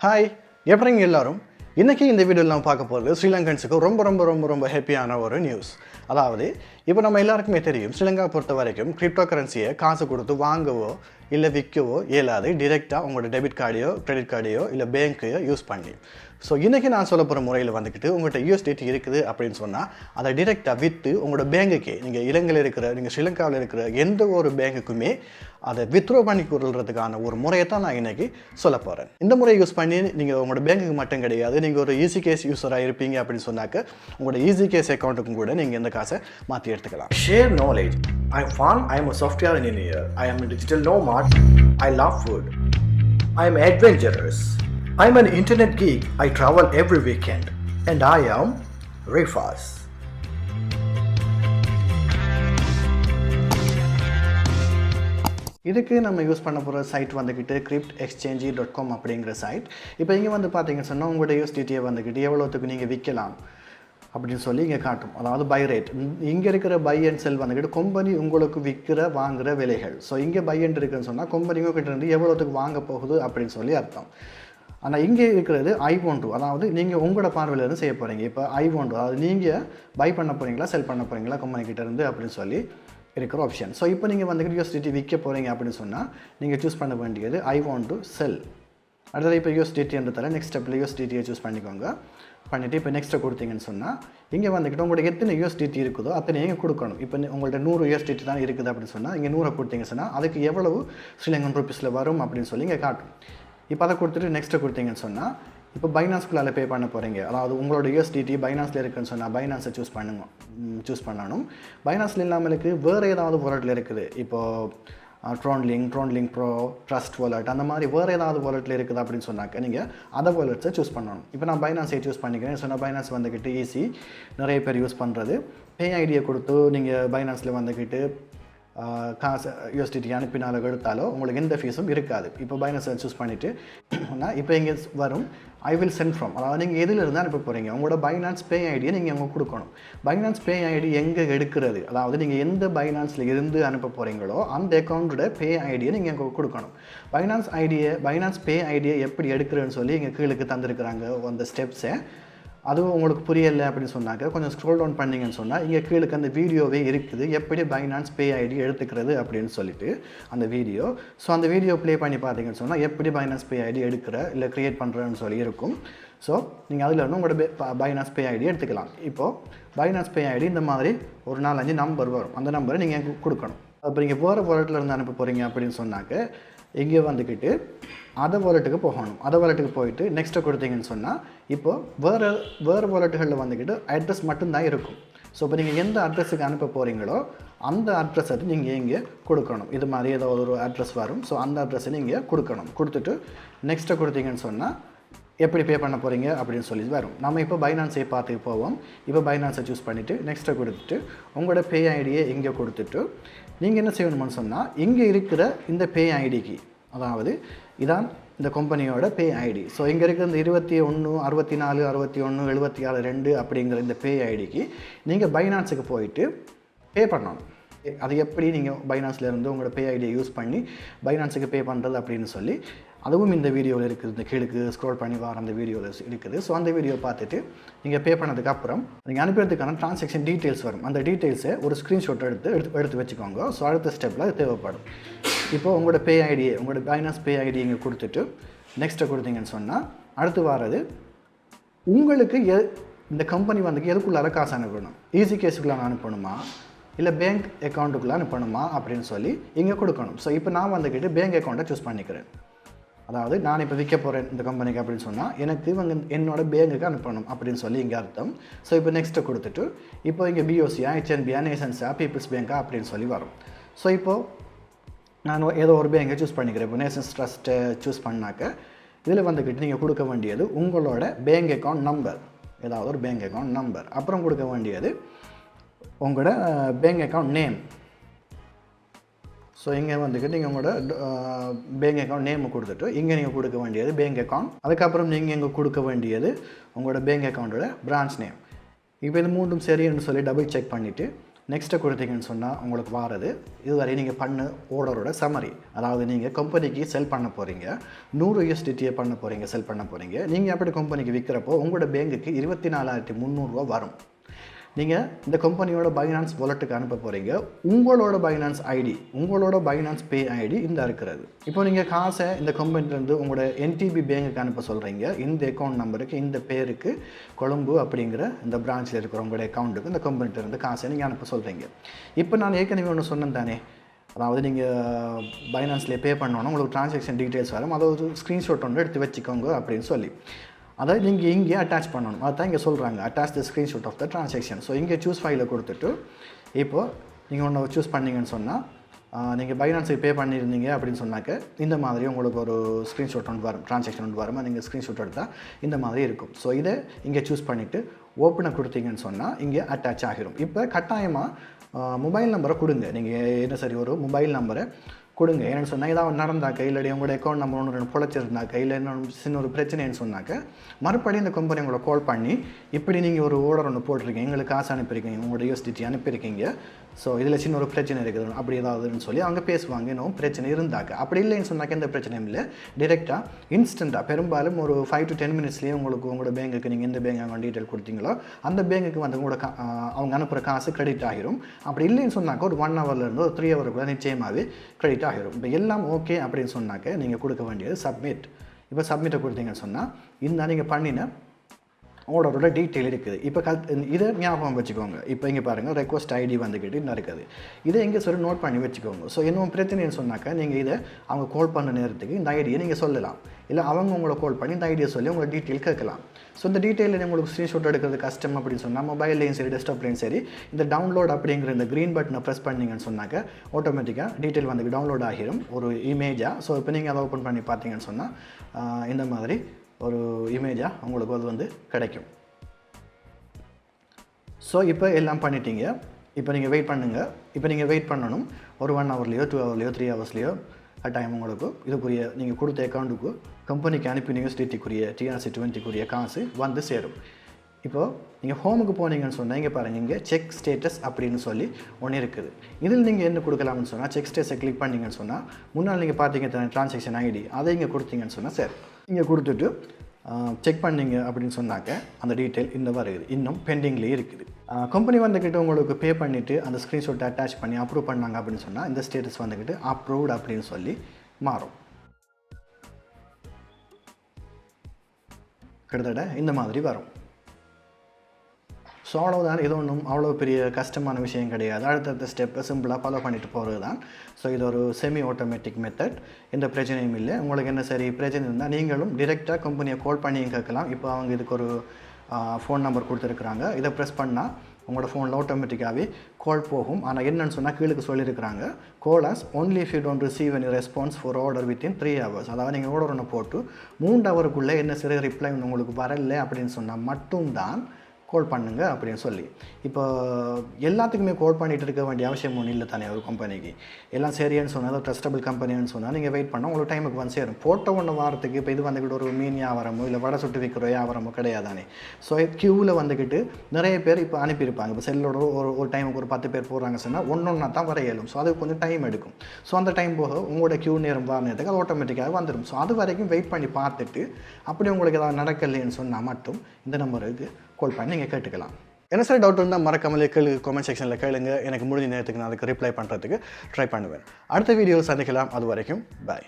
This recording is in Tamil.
ஹாய், எப்படிங்க எல்லாரும்? இன்றைக்கி இந்த வீடியோவில் நம்ம பார்க்க போகிறது ஸ்ரீலங்கன்ஸுக்கு ரொம்ப ஹாப்பியான ஒரு நியூஸ். அதாவது இப்போ நம்ம எல்லாருக்குமே தெரியும், ஸ்ரீலங்கா பொறுத்த வரைக்கும் கிரிப்டோ கரன்சியை காசு கொடுத்து வாங்கவோ இல்லை விற்கவோ இயலாது. டிரெக்டாக உங்களோட டெபிட் கார்டையோ கிரெடிட் கார்டையோ இல்லை பேங்க்கையோ யூஸ் பண்ணி. ஸோ இன்றைக்கி நான் சொல்ல போகிற முறையில் வந்துக்கிட்டு உங்கள்கிட்ட USDT இருக்குது அப்படின்னு சொன்னால் அதை டிரெக்டாக விற்று உங்களோட பேங்குக்கே, நீங்கள் இலங்கையில் இருக்கிற, நீங்கள் ஸ்ரீலங்காவில் இருக்கிற எந்த ஒரு பேங்குக்குமே அதை வித்ட்ரா பண்ணி கொள்றதுக்கான ஒரு முறையை தான் நான் இன்றைக்கி சொல்ல போகிறேன். இந்த முறையை யூஸ் பண்ணி நீங்கள் உங்களோட பேங்குக்கு மட்டும் கிடையாது, நீங்கள் ஒரு ஈஸி கேஸ் யூஸராக இருப்பீங்க அப்படின்னு சொன்னாக்க உங்களோட ஈஸி கேஸ் அக்கௌண்ட்டுக்கும் கூட நீங்கள் இந்த காசை மாற்றி எடுத்துக்கலாம். Share knowledge. I am a software engineer. I am a digital nomad. I love food. I am adventurous. I am an internet geek. I travel every weekend. And I am Riffaz. இதுக்கு நம்ம யூஸ் பண்ண போகிற சைட் வந்துக்கிட்டு cryptexchange.com அப்படிங்கிற சைட். இப்போ இங்கே வந்து பார்த்தீங்கன்னு சொன்னால் உங்களோட USDT வந்துக்கிட்டு எவ்வளோத்துக்கு நீங்கள் விற்கலாம் அப்படின்னு சொல்லி இங்கே காட்டும். அதாவது பை ரேட், இங்கே இருக்கிற பை அண்ட் செல் வந்துக்கிட்டு கம்பெனி உங்களுக்கு விற்கிற வாங்குகிற விலைகள். ஸோ இங்கே பை அண்ட் இருக்குன்னு சொன்னால் கம்பெனி உங்ககிட்ட இருந்து எவ்வளோத்துக்கு வாங்க போகுது அப்படின்னு சொல்லி அர்த்தம். ஆனால் இங்கே இருக்கிறது I want to, அதாவது நீங்கள் உங்களோட பார்வையிலேருந்து செய்ய போகிறீங்க. இப்போ I want to, அதாவது நீங்கள் பை பண்ண போகிறீங்களா செல் பண்ண போகிறீங்களா கம்பெனிக்கிட்ட இருந்து அப்படின்னு சொல்லி இருக்கிற ஆப்ஷன். ஸோ இப்போ நீங்கள் வந்துக்கிட்டு USDT விற்க போகிறீங்க அப்படின்னு சொன்னால் நீங்கள் சூஸ் பண்ண வேண்டியது I want to sell. அடுத்தது இப்போ USDT என்றதால நெக்ஸ்ட் ஸ்டெப்பில் USDT சூஸ் பண்ணிக்கோங்க. பண்ணிவிட்டு இப்போ நெக்ஸ்ட்டை கொடுத்தீங்கன்னு சொன்னால் இங்கே வந்துக்கிட்டு உங்களுக்கு எத்தனை USDT இருக்குதோ அத்தனை நீங்கள் கொடுக்கணும். இப்போ உங்கள்கிட்ட 100 USDT தான் இருக்குது அப்படின்னு சொன்னால் இங்கே 100 கொடுத்தீங்கன்னு சொன்னால் அதுக்கு எவ்வளவு ஸ்ரீலங்கன் ருப்பீஸில் வரும் அப்படின்னு சொல்லி இங்கே காட்டும். இப்போ அதை கொடுத்துட்டு நெக்ஸ்ட்டை கொடுத்தீங்கன்னு சொன்னால் இப்போ பைனான்ஸ்குள்ளால் பே பண்ண போகிறீங்க. அதாவது உங்களோட USDT பைனான்ஸில் இருக்குன்னு சொன்னால் பைனான்ஸை சூஸ் பண்ணணும். பைனான்ஸில் இல்லாமலுக்கு வேறு ஏதாவது வாலெட்டில் இருக்குது. இப்போது ட்ரோன்லிங்க் ப்ரோ, ட்ரஸ்ட் வாலெட், அந்த மாதிரி வேறு ஏதாவது வாலெட்டில் இருக்குது அப்படின்னு சொன்னாக்க நீங்கள் அதை வாலெட்ஸை சூஸ் பண்ணணும். இப்போ நான் பைனான்ஸை சூஸ் பண்ணிக்கிறேன் சொன்னால் பைனான்ஸ் வந்துக்கிட்டு ஈஸி, நிறைய பேர் யூஸ் பண்ணுறது. பே ஐடியை கொடுத்து நீங்கள் பைனான்ஸில் வந்துக்கிட்டு காசு USDT அனுப்பினாலும் எடுத்தாலோ உங்களுக்கு எந்த ஃபீஸும் இருக்காது. இப்போ பைனான்ஸை சூஸ் பண்ணிவிட்டு இப்போ இங்கே வரும் I will send from, அதாவது நீங்கள் எதில் இருந்தால் அனுப்ப போகிறீங்க உங்களோட பைனான்ஸ் பே ஐடியை நீங்கள் அங்கே கொடுக்கணும். பைனான்ஸ் பே ஐடி எங்கே எடுக்கிறது, அதாவது நீங்கள் எந்த பைனான்ஸில் இருந்து அனுப்ப போகிறீங்களோ அந்த அக்கௌண்ட்டோட பே ஐடியை நீங்கள் அங்கே கொடுக்கணும். பைனான்ஸ் பே ஐடியை எப்படி எடுக்கிறேன்னு சொல்லி இங்கே கீழுக்கு தந்திருக்கிறாங்க அந்த ஸ்டெப்ஸை. அதுவும் உங்களுக்கு புரியலை அப்படின்னு சொன்னாக்க கொஞ்சம் ஸ்க்ரோல் டவுன் பண்ணிங்கன்னு சொன்னால் இங்கே கீழுக்கு அந்த வீடியோவே இருக்குது, எப்படி பைனான்ஸ் பே ஐடி எடுத்துக்கிறது அப்படின்னு சொல்லிட்டு அந்த வீடியோ. ஸோ அந்த வீடியோ ப்ளே பண்ணி பார்த்தீங்கன்னு சொன்னால் எப்படி பைனான்ஸ் பே ஐடி எடுக்கிற இல்லை க்ரியேட் பண்ணுறேன்னு சொல்லி இருக்கும். ஸோ நீங்கள் அதில் இருந்து உங்களோட பைனான்ஸ் பே ஐடி எடுத்துக்கலாம். இப்போது பைனான்ஸ் பே ஐடி இந்த மாதிரி ஒரு 4-5 நம்பர் வரும், அந்த நம்பரை நீங்கள் கொடுக்கணும். அப்போ நீங்கள் வேறு வாலெட்டில் இருந்து அனுப்ப போகிறீங்க அப்படின்னு சொன்னாக்க இங்கே வந்துக்கிட்டு அதை வாலெட்டுக்கு போகணும். அதை வாலெட்டுக்கு போயிட்டு நெக்ஸ்ட்டை கொடுத்தீங்கன்னு சொன்னால் இப்போது வேறு வாலெட்டுகளில் வந்துக்கிட்டு அட்ரஸ் மட்டும்தான் இருக்கும். ஸோ இப்போ நீங்கள் எந்த அட்ரஸுக்கு அனுப்ப போகிறீங்களோ அந்த அட்ரஸை நீங்கள் இங்கே கொடுக்கணும். இது மாதிரி ஏதோ ஒரு அட்ரஸ் வரும். ஸோ அந்த அட்ரஸை நீங்கள் கொடுக்கணும். கொடுத்துட்டு நெக்ஸ்ட்டை கொடுத்தீங்கன்னு சொன்னால் எப்படி பே பண்ண போகிறீங்க அப்படின்னு சொல்லி வரும். நம்ம இப்போ பைனான்ஸை பார்த்து போவோம். இப்போ பைனான்ஸை சூஸ் பண்ணிவிட்டு நெக்ஸ்ட்டை கொடுத்துட்டு உங்களோட பே ஐடியை இங்கே கொடுத்துட்டு நீங்கள் என்ன செய்யணும்னு சொன்னால் இங்கே இருக்கிற இந்த பே ஐடிக்கு, அதாவது இதான் இந்த கம்பெனியோட பே ஐடி. ஸோ இங்கே இருக்கிற இந்த 21 64 61 76 2 அப்படிங்கிற இந்த பே ஐடிக்கு நீங்கள் பைனான்ஸுக்கு போயிட்டு பே பண்ணணும். அது எப்படி நீங்கள் பைனான்ஸ்லேருந்து உங்களோட பே ஐடியை யூஸ் பண்ணி பைனான்ஸுக்கு பே பண்ணுறது அப்படின்னு சொல்லி அதுவும் இந்த வீடியோவில் இருக்குது. இந்த கீழுக்கு ஸ்க்ரோல் பண்ணி வர அந்த வீடியோவில் இருக்குது. ஸோ அந்த வீடியோ பார்த்துட்டு நீங்கள் பே பண்ணதுக்கப்புறம் நீங்கள் அனுப்புறதுக்கான ட்ரான்சாக்ஷன் டீட்டெயில்ஸ் வரும். அந்த டீட்டெயில்ஸை ஒரு ஸ்க்ரீன்ஷாட் எடுத்து வச்சுக்கோங்க. ஸோ அடுத்த ஸ்டெப்பில் அது தேவைப்படும். இப்போது உங்களோட பே ஐடியை, உங்களோட பைனான்ஸ் பே ஐடி இங்கே கொடுத்துட்டு நெக்ஸ்ட்டை கொடுத்தீங்கன்னு சொன்னால் அடுத்து வர்றது உங்களுக்கு இந்த கம்பெனி வந்து எதுக்குள்ளார காசு அனுப்பணும், ஈஸி கேஸுக்குள்ளார அனுப்பணுமா இல்லை பேங்க் அக்கௌண்ட்டுக்குள்ளே அனுப்பணுமா அப்படின்னு சொல்லி இங்கே கொடுக்கணும். ஸோ இப்போ நான் வந்துக்கிட்டு பேங்க் அக்கௌண்ட்டை சூஸ் பண்ணிக்கிறேன். அதாவது நான் இப்போ விற்க போகிறேன் இந்த கம்பெனிக்கு அப்படின்னு சொன்னால் எனக்கு இவங்க என்னோடய பேங்குக்கு அனுப்பணும் அப்படின்னு சொல்லி இங்கே அர்த்தம். ஸோ இப்போ நெக்ஸ்ட்டை கொடுத்துட்டு இப்போ இங்கே பிஓசியா, HNBயா, நேஷன்ஸா, பீப்புள்ஸ் பேங்க்கா அப்படின்னு சொல்லி வரும். ஸோ இப்போது நான் ஏதோ ஒரு பேங்கை சூஸ் பண்ணிக்கிறேன். இப்போ நேஷன்ஸ் ட்ரஸ்ட்டை சூஸ் பண்ணாக்க இதில் வந்துக்கிட்டு நீங்கள் கொடுக்க வேண்டியது உங்களோட பேங்க் அக்கௌண்ட் நம்பர், ஏதாவது ஒரு பேங்க் அக்கௌண்ட் நம்பர். அப்புறம் கொடுக்க வேண்டியது உங்களோட பேங்க் அக்கௌண்ட் நேம். ஸோ இங்கே வந்துக்கிட்டு நீங்கள் உங்களோட பேங்க் அக்கௌண்ட் நேமு கொடுத்துட்டு இங்கே நீங்கள் கொடுக்க வேண்டியது பேங்க் அக்கௌண்ட். அதுக்கப்புறம் நீங்கள் இங்கே கொடுக்க வேண்டியது உங்களோட பேங்க் அக்கௌண்ட்டோட பிரான்ச் நேம். இப்போ இது மூன்றும் சரின்னு சொல்லி டபுள் செக் பண்ணிவிட்டு நெக்ஸ்ட்டை கொடுத்தீங்கன்னு சொன்னால் உங்களுக்கு வாரது இதுவரை நீங்கள் பண்ண ஆர்டரோட சம்மரி. அதாவது நீங்கள் கம்பெனிக்கு செல் பண்ண போகிறீங்க, 100 USDT பண்ண போகிறீங்க, செல் பண்ண போகிறீங்க. நீங்கள் அப்படி கம்பெனிக்கு விற்கிறப்போ உங்களோட பேங்குக்கு 24,300 வரும். நீங்கள் இந்த கம்பெனியோட பைனான்ஸ் வாலெட்டுக்கு அனுப்ப போகிறீங்க. உங்களோட பைனான்ஸ் ஐடி, உங்களோட பைனான்ஸ் பே ஐடி இந்த இருக்கிறது. இப்போ நீங்கள் காசை இந்த கம்பெனிலேருந்து உங்களோட NTB பேங்குக்கு அனுப்ப சொல்கிறீங்க. இந்த அக்கௌண்ட் நம்பருக்கு, இந்த பேருக்கு, கொழும்பு அப்படிங்கிற இந்த பிரான்ச்சில் இருக்கிற உங்களுடைய அக்கௌண்ட்டுக்கு இந்த கம்பெனிலேருந்து காசை நீங்கள் அனுப்ப சொல்கிறீங்க. இப்போ நான் ஏற்கனவே ஒன்று சொன்னேன் தானே, அதாவது நீங்கள் பைனான்ஸில் பே பண்ணோன்னா உங்களுக்கு ட்ரான்சாக்ஷன் டீட்டெயில்ஸ் வரும். அதை ஒரு ஸ்க்ரீன்ஷாட் ஒன்று எடுத்து வச்சுக்கோங்க அப்படின்னு சொல்லி அதை நீங்கள் இங்கே அட்டாச் பண்ணணும். அதுதான் இங்கே சொல்கிறாங்க, attach the screenshot of the transaction. So இங்கே சூஸ் ஃபைலை கொடுத்துட்டு இப்போது நீங்கள் ஒன்று சூஸ் பண்ணிங்கன்னு சொன்னால் நீங்கள் பைனான்ஸுக்கு பே பண்ணியிருந்தீங்க அப்படின்னு சொன்னாக்க இந்த மாதிரி உங்களுக்கு ஒரு ஸ்க்ரீன்ஷாட் ஒன்று வரும், ட்ரான்சாக்ஷன் ஒன்று வரும். நீங்கள் ஸ்க்ரீன்ஷாட் எடுத்தால் இந்த மாதிரி இருக்கும். ஸோ இதை இங்கே சூஸ் பண்ணிவிட்டு ஓப்பனை கொடுத்தீங்கன்னு சொன்னால் இங்கே அட்டாச் ஆகிரும். இப்போ கட்டாயமாக மொபைல் நம்பரை கொடுங்க. நீங்கள் என்ன சரி ஒரு மொபைல் நம்பரை கொடுங்க. ஏன்னு சொன்னால் ஏதாவது நடந்தாக்க, இல்லாடி உங்களோட அக்கௌண்ட் நம்பர் ஒன்று பொழைச்சிருந்தாக்க, இல்லை இன்னொன்று சின்ன ஒரு பிரச்சனைன்னு சொன்னாக்க மறுபடியும் இந்த கம்பெனி உங்களை கால் பண்ணி இப்படி நீங்கள் ஒரு ஆர்டர் ஒன்று போட்டிருக்கீங்க, எங்களுக்கு காசு அனுப்பியிருக்கீங்க, உங்களோட USDT அனுப்பியிருக்கீங்க, ஸோ இதில் சின்ன ஒரு பிரச்சனை இருக்குது அப்படி ஏதாவதுன்னு சொல்லி அவங்க பேசுவாங்க. இன்னும் பிரச்சனை இருந்தாக்க. அப்படி இல்லைன்னு சொன்னாக்க எந்த பிரச்சனையும் இல்லை, டிரெக்டாக இன்ஸ்டண்ட்டாக பெரும்பாலும் ஒரு 5 to 10 மினிட்ஸ்லேயே உங்களுக்கு உங்களோட பேங்குக்கு நீங்கள் எந்த பேங்க் அக்கௌண்ட் டீட்டெயில் கொடுத்தீங்களோ அந்த பேங்குக்கு வந்து உங்களோட அவங்க அனுப்புகிற காசு கிரெடிட் ஆகிரும். அப்படி இல்லைன்னு சொன்னாக்க ஒரு 1 ஹவர்லேருந்து ஒரு 3 ஹவருக்குள்ள நிச்சயமாகவே கிரெடிட் ஆகிரும். இப்போ எல்லாம் ஓகே அப்படின்னு சொன்னாக்க நீங்கள் கொடுக்க வேண்டியது சப்மிட். இப்போ சப்மிட்டை கொடுத்தீங்கன்னு சொன்னால் இந்த நீங்கள் பண்ணின ஆர்டரோட டீட்டெயில் இருக்குது. இப்போ இதை ஞாபகம் வச்சுக்கோங்க. இப்போ இங்கே பாருங்கள், ரெக்வஸ்ட் ஐடி வந்துக்கிட்டு இன்னும் இருக்குது. இதை எங்கே சொல்லி நோட் பண்ணி வச்சுக்கோங்க. ஸோ இன்னும் பிரச்சனைன்னு சொன்னாக்கா நீங்கள் இதை அவங்க கால் பண்ண நேரத்துக்கு இந்த ஐடியை நீங்கள் சொல்லலாம், இல்லை அவங்க உங்களை கால் பண்ணி இந்த ஐடியை சொல்லி உங்களை டீட்டெயில் கேட்கலாம். ஸோ இந்த டீட்டெயிலில் உங்களுக்கு ஸ்க்ரீன்ஷாட் எடுக்கிறது கஷ்டம் அப்படின்னு சொன்னால் மொபைல்லையும் சரி டெஸ்க்டாப்லையும் சரி இந்த டவுன்லோட் அப்படிங்கிற இந்த க்ரீன் பட்டனை ப்ரெஸ் பண்ணிங்கன்னு சொன்னாக்க ஆட்டோமேட்டிக்காக டீட்டெயில் வந்து டவுன்லோட் ஆகிரும் ஒரு இமேஜாக. ஸோ இப்போ நீங்கள் அதை ஓப்பன் பண்ணி பார்த்தீங்கன்னு சொன்னால் இந்த மாதிரி ஒரு இமேஜாக உங்களுக்கு அது வந்து கிடைக்கும். ஸோ இப்போ எல்லாம் பண்ணிட்டீங்க. இப்போ நீங்கள் வெயிட் பண்ணுங்கள். இப்போ நீங்கள் வெயிட் பண்ணணும் ஒரு 1 ஹவர்லையோ 2 ஹவர்லையோ 3 ஹவர்ஸ்லையோ டைம் உங்களுக்கு இதுக்குரிய நீங்கள் கொடுத்த அக்கௌண்ட்டுக்கு கம்பெனிக்கு அனுப்பி USDT-க்குரிய TRC20க்குரிய காசு வந்து சேரும். இப்போது நீங்கள் ஹோமுக்கு போனீங்கன்னு சொன்னால் இங்கே பாருங்கள், இங்கே செக் ஸ்டேட்டஸ் அப்படின்னு சொல்லி ஒன்று இருக்குது. இதில் நீங்கள் என்ன கொடுக்கலாம்னு சொன்னால் செக் ஸ்டேட்டஸை கிளிக் பண்ணிங்கன்னு சொன்னால் முன்னால் நீங்கள் பார்த்தீங்க ட்ரான்சாக்ஷன் ஐடி அதை இங்கே கொடுத்தீங்கன்னு சொன்னால் சரி, இங்கே கொடுத்துட்டு செக் பண்ணிங்க அப்படின்னு சொன்னாக்க அந்த டீட்டெயில் இந்த வருது, இன்னும் பெண்டிங்லேயே இருக்குது. கம்பெனி வந்துக்கிட்டு உங்களுக்கு பே பண்ணிவிட்டு அந்த ஸ்க்ரீன்ஷாட்டை அட்டாச் பண்ணி அப்ரூவ் பண்ணாங்க அப்படின்னு சொன்னால் இந்த ஸ்டேட்டஸ் வந்துக்கிட்டு அப்ரூவ்டு அப்படின்னு சொல்லி மாறும். கிட்டத்தட்ட இந்த மாதிரி வரும். ஸோ அவ்வளோதான். இது ஒன்றும் அவ்வளோ பெரிய கஷ்டமான விஷயம் கிடையாது. அடுத்தடுத்த ஸ்டெப்பை சிம்பிளாக ஃபாலோ பண்ணிட்டு போகிறது தான். ஸோ இது ஒரு செமி ஆட்டோமேட்டிக் மெத்தட். எந்த பிரச்சனையும் இல்லை. உங்களுக்கு என்ன சரி பிரச்சனை இருந்தால் நீங்களும் டிரெக்டாக கம்பெனியை கால் பண்ணி கேட்கலாம். இப்போ அவங்க இதுக்கு ஒரு ஃபோன் நம்பர் கொடுத்துருக்குறாங்க. இதை ப்ரெஸ் பண்ணால் உங்களோட ஃபோனில் ஆட்டோமேட்டிக்காகவே கால் போகும். ஆனால் என்னென்னு சொன்னால் கீழுக்கு சொல்லியிருக்கிறாங்க, call us only if you don't receive any response for order within 3 hours. அதாவது நீங்கள் ஆர்டர் ஒன்று போட்டு 3 ஹவருக்குள்ளே என்ன சரி ரிப்ளை உங்களுக்கு வரலை அப்படின்னு சொன்னால் மட்டும்தான் கால் பண்ணுங்க அப்படின்னு சொல்லி. இப்போ எல்லாத்துக்குமே கால் பண்ணிகிட்டு இருக்க வேண்டிய அவசியம் ஒன்றும் இல்லை தானே. ஒரு கம்பெனிக்கு எல்லாம் சரியான்னு சொன்னால் ஒரு ட்ரஸ்டபிள் கம்பெனின்னு சொன்னால் நீங்கள் வெயிட் பண்ணால் உங்களுக்கு டைமுக்கு வந்து சேரும். போட்ட ஒன்று வாரத்துக்கு இப்போ இது வந்துக்கிட்டு ஒரு மீன் வியாபாரமோ இல்லை வடை சுட்டு விற்கிற வியாபாரமோ கிடையாதானே. ஸோ க்யூவில் வந்துக்கிட்டு நிறைய பேர் இப்போ அனுப்பியிருப்பாங்க. இப்போ செல்லோட ஒரு டைமுக்கு ஒரு 10 பேர் போடுறாங்க சொன்னால் ஒன்றா தான் வர இயலும். ஸோ அது கொஞ்சம் டைம் எடுக்கும். ஸோ அந்த டைம் போக உங்களோட க்யூ நேரம் வர நேரத்துக்கு அது ஆட்டோமேட்டிக்காக வந்துடும். ஸோ அது வரைக்கும் வெயிட் பண்ணி பார்த்துட்டு அப்படி உங்களுக்கு ஏதாவது நடக்கலைன்னு சொன்னால் மட்டும் இந்த நம்பருக்கு கால் பண்ணி நீங்கள் கேட்டுக்கலாம். என்ன சார் டவுட் இருந்தால் மறக்காமலே கமெண்ட் செக்ஷனில் கேளுங்க. எனக்கு முடிஞ்ச நேரத்துக்கு நான் அதுக்கு ரிப்ளை பண்ணுறதுக்கு ட்ரை பண்ணுவேன். அடுத்த வீடியோவில் சந்திக்கலாம். அது வரைக்கும் பாய்.